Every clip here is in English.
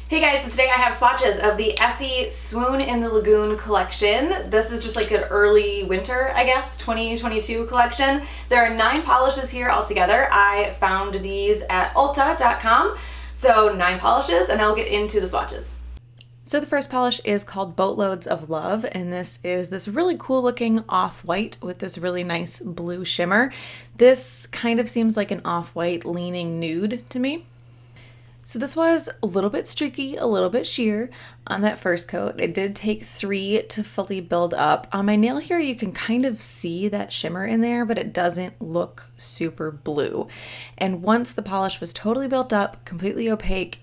Hey guys, so today I have swatches of the Essie Swoon in the Lagoon collection. This is just like an early winter, I guess, 2022 collection. There are 9 polishes here altogether. I found these at Ulta.com. So 9 polishes, and I'll get into the swatches. So the first polish is called Boatloads of Love, and this is this really cool looking off-white with this really nice blue shimmer. This kind of seems like an off-white leaning nude to me. So this was a little bit streaky, a little bit sheer on that first coat. It did take 3 to fully build up. On my nail here, you can kind of see that shimmer in there, but it doesn't look super blue. And once the polish was totally built up, completely opaque,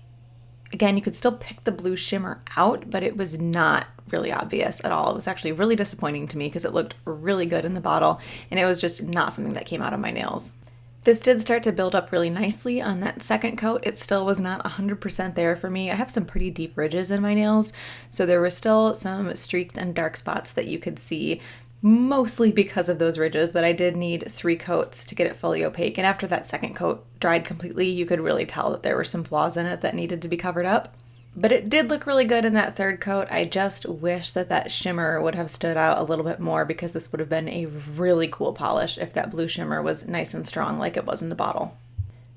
again, you could still pick the blue shimmer out, but it was not really obvious at all. It was actually really disappointing to me because it looked really good in the bottle, and it was just not something that came out of my nails. This did start to build up really nicely on that second coat. It still was not 100% there for me. I have some pretty deep ridges in my nails, so there were still some streaks and dark spots that you could see, mostly because of those ridges, but I did need 3 coats to get it fully opaque. And after that second coat dried completely, you could really tell that there were some flaws in it that needed to be covered up. But it did look really good in that third coat. I just wish that that shimmer would have stood out a little bit more, because this would have been a really cool polish if that blue shimmer was nice and strong like it was in the bottle.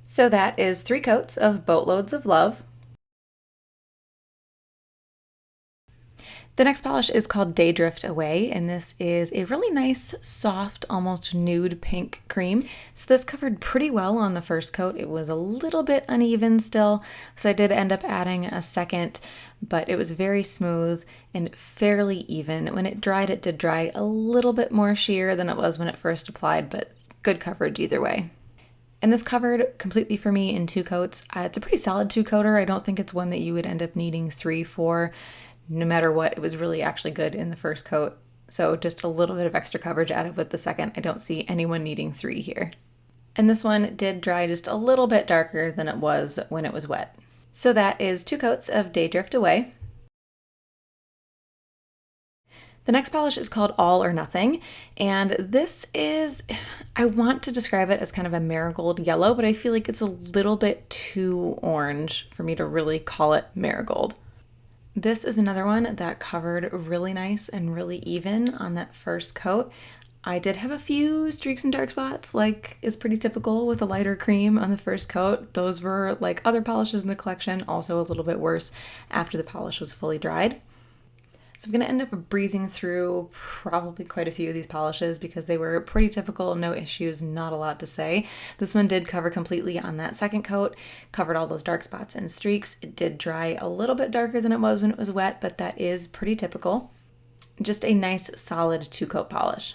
So that is 3 coats of Boatloads of Love. The next polish is called Daydrift Away, and this is a really nice, soft, almost nude pink cream. So this covered pretty well on the first coat. It was a little bit uneven still, so I did end up adding a second, but it was very smooth and fairly even. When it dried, it did dry a little bit more sheer than it was when it first applied, but good coverage either way. And this covered completely for me in 2 coats. It's a pretty solid 2-coater. I don't think it's one that you would end up needing 3 for. No matter what, it was really actually good in the first coat. So just a little bit of extra coverage added with the second. I don't see anyone needing 3 here. And this one did dry just a little bit darker than it was when it was wet. So that is 2 coats of Daydrift Away. The next polish is called All or Nothing, and this is, I want to describe it as kind of a marigold yellow, but I feel like it's a little bit too orange for me to really call it marigold. This is another one that covered really nice and really even on that first coat. I did have a few streaks and dark spots, like is pretty typical with a lighter cream on the first coat. Those were, like other polishes in the collection, also a little bit worse after the polish was fully dried. So I'm going to end up breezing through probably quite a few of these polishes because they were pretty typical, no issues, not a lot to say. This one did cover completely on that second coat, covered all those dark spots and streaks. It did dry a little bit darker than it was when it was wet, but that is pretty typical. Just a nice solid 2-coat polish.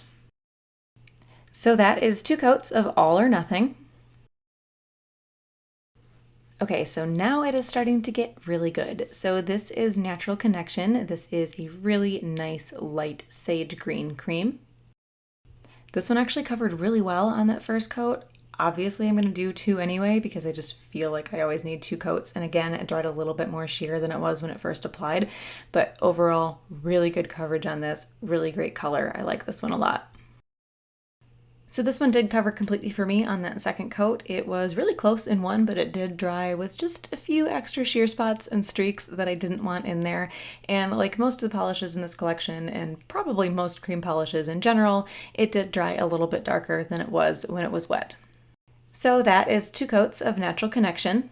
So that is 2 coats of All or Nothing. Okay, so now it is starting to get really good. So this is Natural Connection. This is a really nice light sage green cream. This one actually covered really well on that first coat. Obviously, I'm going to do 2 anyway because I just feel like I always need 2 coats. And again, it dried a little bit more sheer than it was when it first applied. But overall, really good coverage on this. Really great color. I like this one a lot. So this one did cover completely for me on that second coat. It was really close in one, but it did dry with just a few extra sheer spots and streaks that I didn't want in there. And like most of the polishes in this collection, and probably most cream polishes in general, it did dry a little bit darker than it was when it was wet. So that is 2 coats of Natural Connection.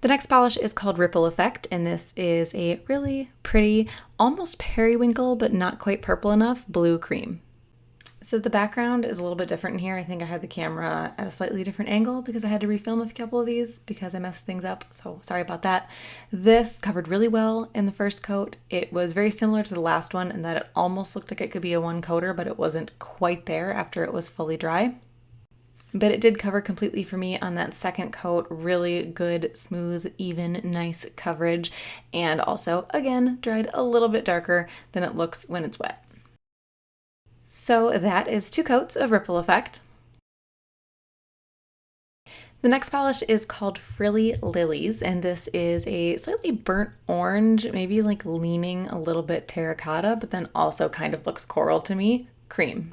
The next polish is called Ripple Effect, and this is a really pretty, almost periwinkle, but not quite purple enough, blue cream. So the background is a little bit different in here. I think I had the camera at a slightly different angle because I had to refilm a couple of these because I messed things up, so sorry about that. This covered really well in the first coat. It was very similar to the last one in that it almost looked like it could be a 1-coater, but it wasn't quite there after it was fully dry. But it did cover completely for me on that second coat. Really good, smooth, even, nice coverage. And also, again, dried a little bit darker than it looks when it's wet. So that is 2 coats of Ripple Effect. The next polish is called Frilly Lillies, and this is a slightly burnt orange, maybe like leaning a little bit terracotta, but then also kind of looks coral to me, cream.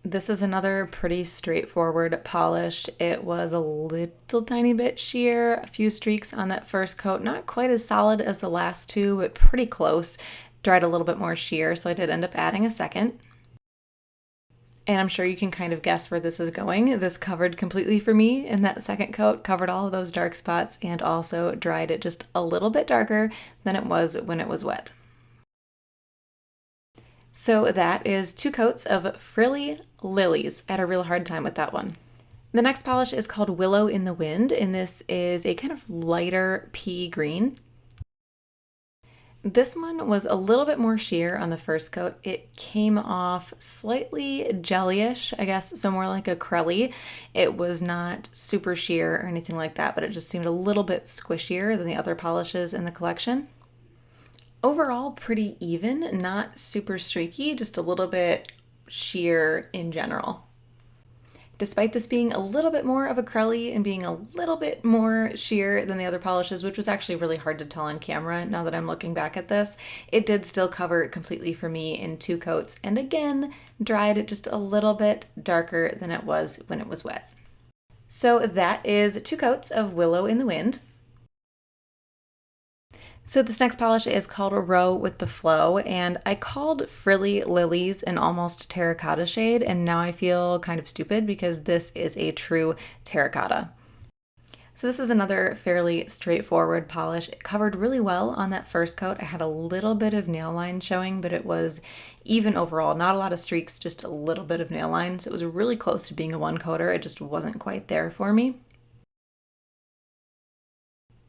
This is another pretty straightforward polish. It was a little tiny bit sheer, a few streaks on that first coat, not quite as solid as the last two, but pretty close. Dried a little bit more sheer, so I did end up adding a second. And I'm sure you can kind of guess where this is going. This covered completely for me in that second coat, covered all of those dark spots, and also dried it just a little bit darker than it was when it was wet. So that is 2 coats of Frilly Lillies. I had a real hard time with that one. The next polish is called Willow in the Wind, and this is a kind of lighter pea green. This one was a little bit more sheer on the first coat. It came off slightly jellyish, I guess, so more like a crelly. It was not super sheer or anything like that, but it just seemed a little bit squishier than the other polishes in the collection. Overall, pretty even, not super streaky, just a little bit sheer in general. Despite this being a little bit more of a crelly and being a little bit more sheer than the other polishes, which was actually really hard to tell on camera now that I'm looking back at this, it did still cover completely for me in 2 coats, and again, dried it just a little bit darker than it was when it was wet. So that is 2 coats of Willow in the Wind. So this next polish is called Row with the Flow, and I called Frilly Lillies an almost terracotta shade, and now I feel kind of stupid because this is a true terracotta. So this is another fairly straightforward polish. It covered really well on that first coat. I had a little bit of nail line showing, but it was even overall, not a lot of streaks, just a little bit of nail line. So it was really close to being a 1-coater. It just wasn't quite there for me.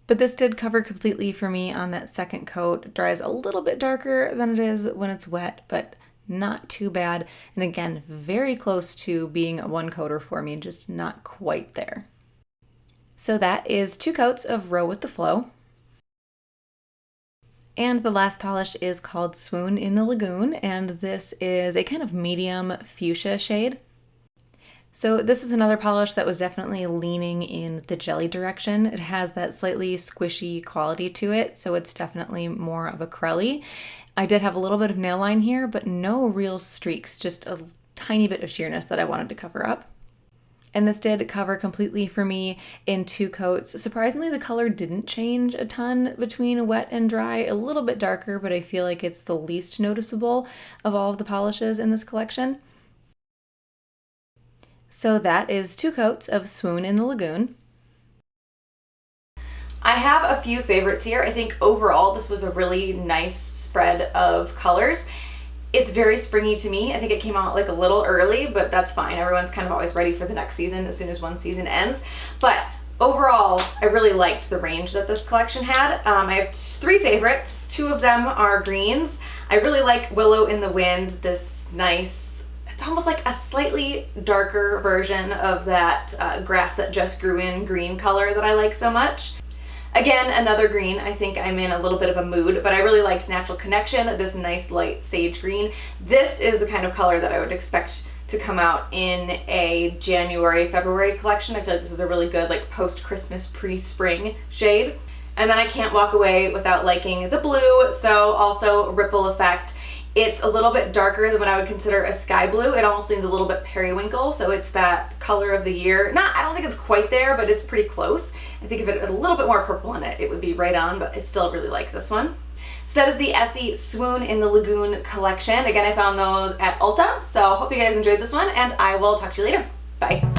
But this did cover completely for me on that second coat. It dries a little bit darker than it is when it's wet, but not too bad. And again, very close to being a 1-coater for me, just not quite there. So that is 2 coats of Row with the Flow. And the last polish is called Swoon in the Lagoon, and this is a kind of medium fuchsia shade. So this is another polish that was definitely leaning in the jelly direction. It has that slightly squishy quality to it, so it's definitely more of a crelly. I did have a little bit of nail line here, but no real streaks, just a tiny bit of sheerness that I wanted to cover up. And this did cover completely for me in 2 coats. Surprisingly, the color didn't change a ton between wet and dry, a little bit darker, but I feel like it's the least noticeable of all of the polishes in this collection. So that is 2 coats of Swoon in the Lagoon. I have a few favorites here. I think overall this was a really nice spread of colors. It's very springy to me. I think it came out like a little early, but that's fine. Everyone's kind of always ready for the next season as soon as one season ends. But overall, I really liked the range that this collection had. I have 3 favorites. 2 of them are greens. I really like Willow in the Wind, this nice, it's almost like a slightly darker version of that grass that just grew in green color that I like so much. Again, another green. I think I'm in a little bit of a mood, but I really liked Natural Connection, this nice light sage green. This is the kind of color that I would expect to come out in a January, February collection. I feel like this is a really good like post-Christmas, pre-spring shade. And then I can't walk away without liking the blue, so also Ripple Effect. It's a little bit darker than what I would consider a sky blue. It almost leans a little bit periwinkle, so it's that color of the year. I don't think it's quite there, but it's pretty close. I think if it had a little bit more purple in it, it would be right on, but I still really like this one. So that is the Essie Swoon in the Lagoon collection. Again, I found those at Ulta, so hope you guys enjoyed this one, and I will talk to you later. Bye.